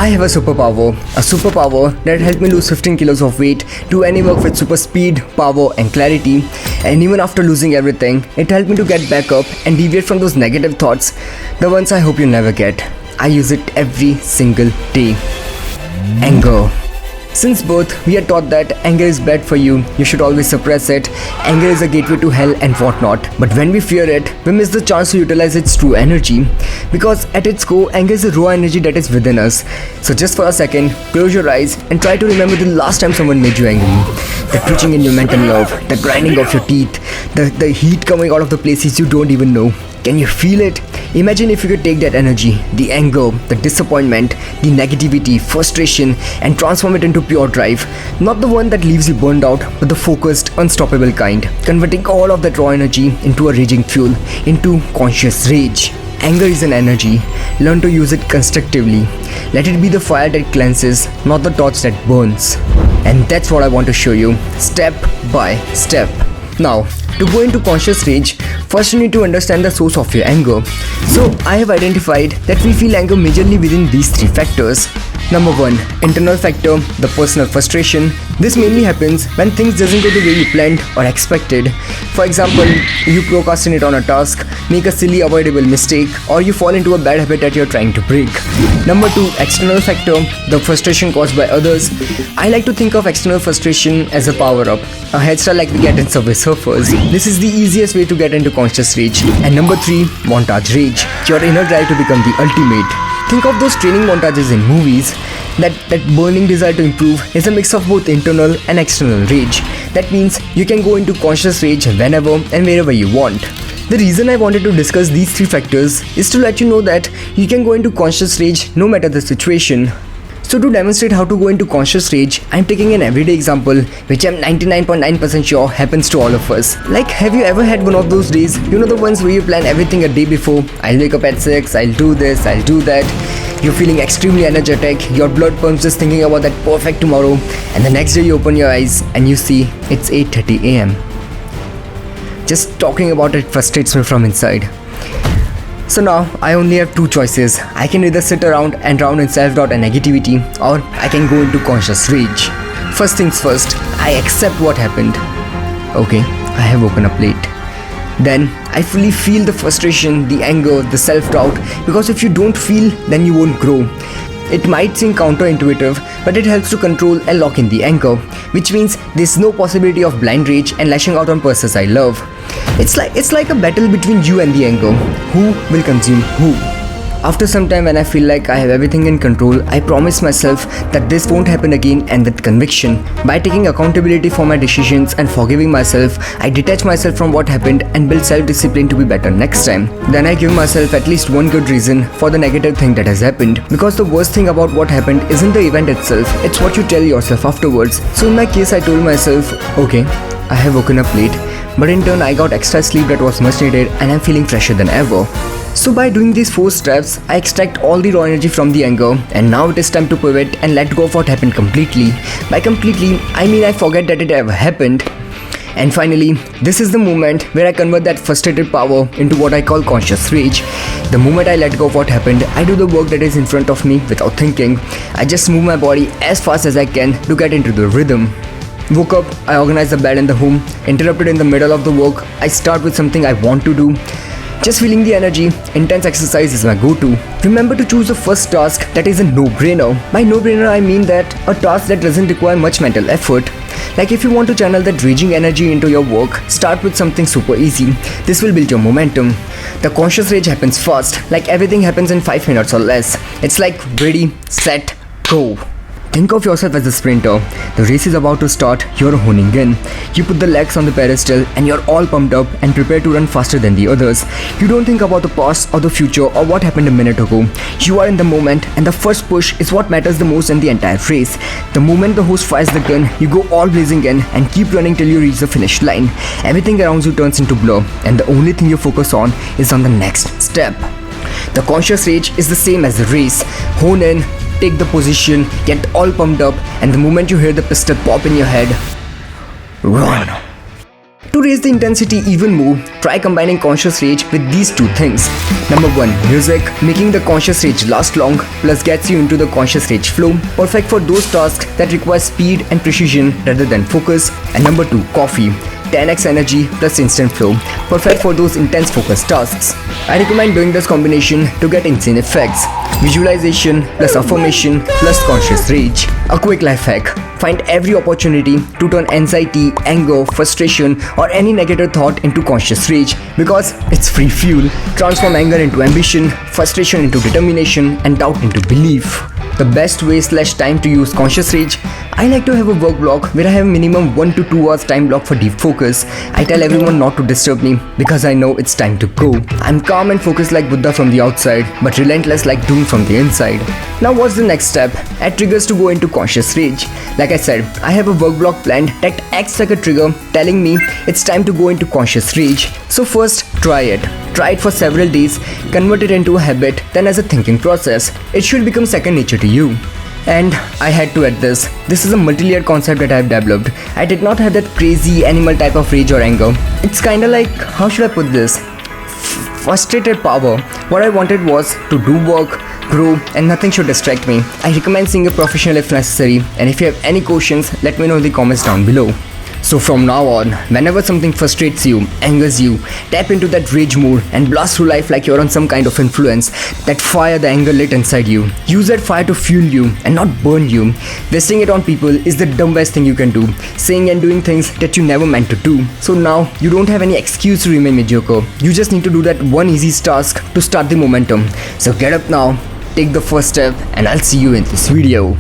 I have a superpower that helped me lose 15 kilos of weight, do any work with super speed, power and clarity, and even after losing everything, it helped me to get back up and deviate from those negative thoughts, the ones I hope you never get. I use it every single day. Anger. Since birth, we are taught that anger is bad for you, you should always suppress it, anger is a gateway to hell and whatnot. But when we fear it, we miss the chance to utilize its true energy. Because at its core, anger is a raw energy that is within us. So just for a second, close your eyes and try to remember the last time someone made you angry. The twitching in your mental nerve, the grinding of your teeth, the heat coming out of the places you don't even know. Can you feel it? Imagine if you could take that energy, the anger, the disappointment, the negativity, frustration, and transform it into pure drive. Not the one that leaves you burned out, but the focused, unstoppable kind. Converting all of that raw energy into a raging fuel, into conscious rage. Anger is an energy. Learn to use it constructively. Let it be the fire that cleanses, not the torch that burns. And that's what I want to show you, step by step. Now, to go into conscious rage, first you need to understand the source of your anger. So, I have identified that we feel anger majorly within these three factors. Number 1, internal factor, the personal frustration. This mainly happens when things doesn't go the way you planned or expected. For example, you procrastinate on a task, make a silly avoidable mistake, or you fall into a bad habit that you're trying to break. Number 2, external factor, the frustration caused by others. I like to think of external frustration as a power-up, a headstart like we get in Subway Surfers. This is the easiest way to get into conscious rage. And number 3, montage rage, your inner drive to become the ultimate. Think of those training montages in movies. That burning desire to improve is a mix of both internal and external rage. That means you can go into conscious rage whenever and wherever you want. The reason I wanted to discuss these three factors is to let you know that you can go into conscious rage no matter the situation. So to demonstrate how to go into conscious rage, I'm taking an everyday example which I'm 99.9% sure happens to all of us. Like, have you ever had one of those days, you know, the ones where you plan everything a day before? I'll wake up at 6, I'll do this, I'll do that. You're feeling extremely energetic, your blood pumps just thinking about that perfect tomorrow, and the next day you open your eyes and you see it's 8:30 AM. Just talking about it frustrates me from inside. So now, I only have two choices. I can either sit around and drown in self-doubt and negativity, or I can go into conscious rage. First things first, I accept what happened. Okay, I have woken up late. Then, I fully feel the frustration, the anger, the self-doubt, because if you don't feel, then you won't grow. It might seem counterintuitive, but it helps to control and lock in the anger, which means there's no possibility of blind rage and lashing out on persons I love. It's like a battle between you and the anger. Who will consume who? After some time, when I feel like I have everything in control, I promise myself that this won't happen again, and with conviction. By taking accountability for my decisions and forgiving myself, I detach myself from what happened and build self-discipline to be better next time. Then I give myself at least one good reason for the negative thing that has happened. Because the worst thing about what happened isn't the event itself, it's what you tell yourself afterwards. So in my case, I told myself, okay, I have woken up late, but in turn I got extra sleep that was much needed and I'm feeling fresher than ever. So by doing these 4 steps, I extract all the raw energy from the anger, and now it is time to pivot and let go of what happened completely. By completely, I mean I forget that it ever happened. And finally, this is the moment where I convert that frustrated power into what I call conscious rage. The moment I let go of what happened, I do the work that is in front of me without thinking. I just move my body as fast as I can to get into the rhythm. Woke up, I organize the bed in the home. Interrupted in the middle of the work, I start with something I want to do. Just feeling the energy, intense exercise is my go-to. Remember to choose the first task that is a no-brainer. By no-brainer, I mean that a task that doesn't require much mental effort. Like if you want to channel that raging energy into your work, start with something super easy. This will build your momentum. The conscious rage happens fast, like everything happens in 5 minutes or less. It's like ready, set, go. Think of yourself as a sprinter. The race is about to start, you're honing in. You put the legs on the pedestal and you're all pumped up and prepared to run faster than the others. You don't think about the past or the future or what happened a minute ago. You are in the moment, and the first push is what matters the most in the entire race. The moment the host fires the gun, you go all blazing in and keep running till you reach the finish line. Everything around you turns into blur, and the only thing you focus on is on the next step. The conscious rage is the same as the race. Hone in, take the position, get all pumped up, and the moment you hear the pistol pop in your head, run. To raise the intensity even more, try combining conscious rage with these two things. Number 1, music, making the conscious rage last long, plus gets you into the conscious rage flow, perfect for those tasks that require speed and precision rather than focus. And number 2, coffee, 10x energy plus instant flow, perfect for those intense focus tasks. I recommend doing this combination to get insane effects. Visualization plus affirmation plus conscious rage. A quick life hack: find every opportunity to turn anxiety, anger, frustration or any negative thought into conscious rage because it's free fuel. Transform anger into ambition, frustration into determination and doubt into belief. The best way / time to use conscious rage: I like to have a work block where I have minimum 1 to 2 hours time block for deep focus. I tell everyone not to disturb me because I know it's time to go. I'm calm and focused like Buddha from the outside, but relentless like Doom from the inside. Now what's the next step? Add triggers to go into conscious rage. Like I said, I have a work block planned that acts like a trigger telling me it's time to go into conscious rage. So first, try it. Try it for several days, convert it into a habit, then as a thinking process. It should become second nature to you. And I had to add this. This is a multi-layered concept that I have developed. I did not have that crazy animal type of rage or anger. It's kinda like, how should I put this? Frustrated power. What I wanted was to do work, grow, and nothing should distract me. I recommend seeing a professional if necessary, and if you have any questions, let me know in the comments down below. So from now on, whenever something frustrates you, angers you, tap into that rage mode and blast through life like you're on some kind of influence. That fire the anger lit inside you. Use that fire to fuel you and not burn you. Wasting it on people is the dumbest thing you can do. Saying and doing things that you never meant to do. So now, you don't have any excuse to remain mediocre. You just need to do that one easy task to start the momentum. So get up now, take the first step, and I'll see you in this video.